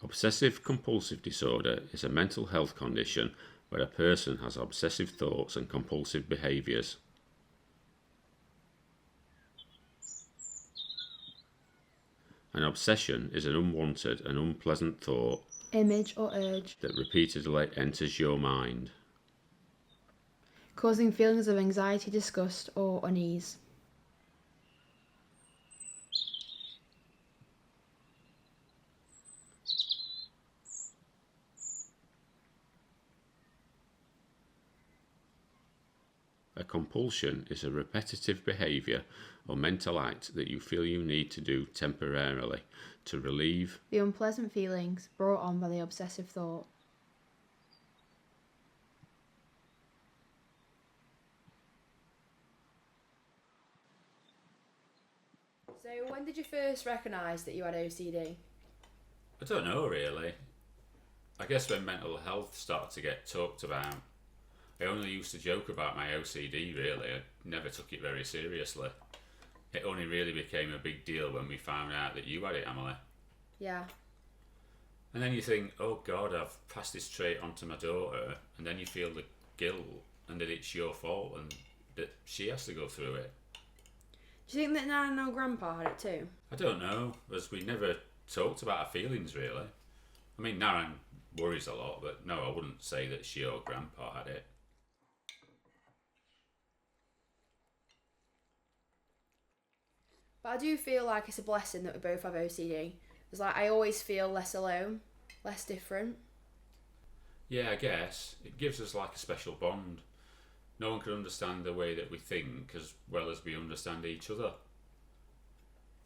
Obsessive compulsive disorder is a mental health condition where a person has obsessive thoughts and compulsive behaviours. An obsession is an unwanted and unpleasant thought, image or urge that repeatedly enters your mind. causing feelings of anxiety, disgust or unease. A compulsion is a repetitive behaviour or mental act that you feel you need to do temporarily to relieve the unpleasant feelings brought on by the obsessive thought. So when did you first recognise that you had OCD? I don't know really. I guess when mental health started to get talked about. I only used to joke about my OCD really. I never took it very seriously. It only really became a big deal when we found out that you had it, Emily. Yeah. And then you think, oh God, I've passed this trait on to my daughter, and then you feel the guilt and that it's your fault and that she has to go through it. Do you think that Nan or Grandpa had it too? I don't know, as we never talked about our feelings really. I mean, Naren worries a lot, but no, I wouldn't say that she or Grandpa had it. But I do feel like it's a blessing that we both have OCD. It's like I always feel less alone, less different. Yeah, I guess. It gives us like a special bond. No one can understand the way that we think as well as we understand each other.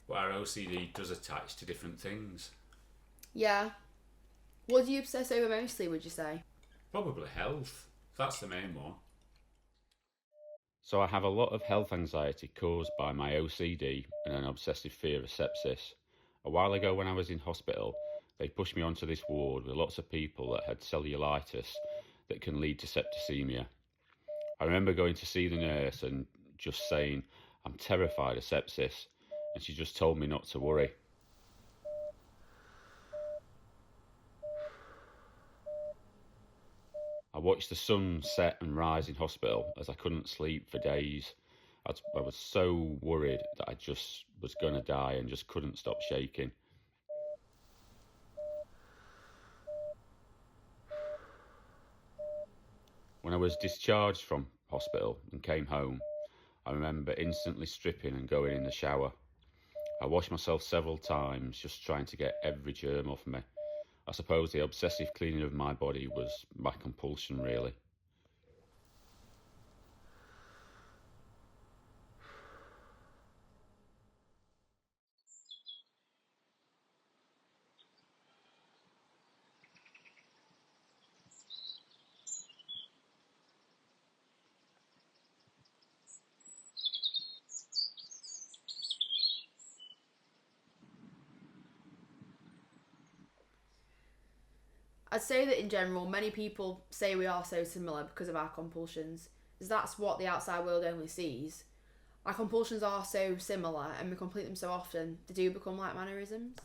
But our OCD does attach to different things. Yeah. What do you obsess over mostly, would you say? Probably health. That's the main one. So I have a lot of health anxiety caused by my OCD and an obsessive fear of sepsis. A while ago when I was in hospital, they pushed me onto this ward with lots of people that had cellulitis that can lead to septicemia. I remember going to see the nurse and just saying, I'm terrified of sepsis, and she just told me not to worry. I watched the sun set and rise in hospital as I couldn't sleep for days. I was so worried that I just was going to die and just couldn't stop shaking. When I was discharged from hospital and came home, I remember instantly stripping and going in the shower. I washed myself several times, just trying to get every germ off me. I suppose the obsessive cleaning of my body was my compulsion, really. I'd say that in general, many people say we are so similar because of our compulsions, as that's what the outside world only sees. Our compulsions are so similar and we complete them so often, they do become like mannerisms.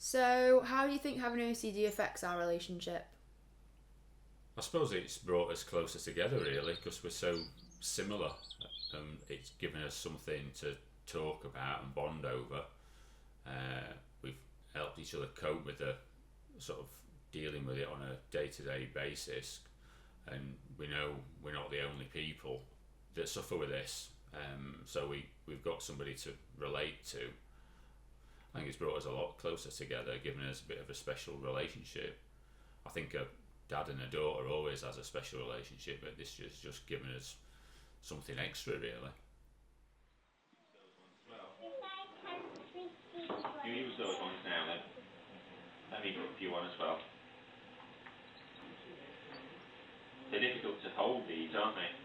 So, how do you think having OCD affects our relationship? I suppose it's brought us closer together, really, because we're so similar. It's given us something to talk about and bond over. We've helped each other cope with the sort of dealing with it on a day-to-day basis, and we know we're not the only people that suffer with this. So we've got somebody to relate to. I think it's brought us a lot closer together, giving us a bit of a special relationship. I think a dad and a daughter always has a special relationship, but this is just giving us something extra, really. You use those ones now then. Let me give you one as well. They're difficult to hold these, aren't they?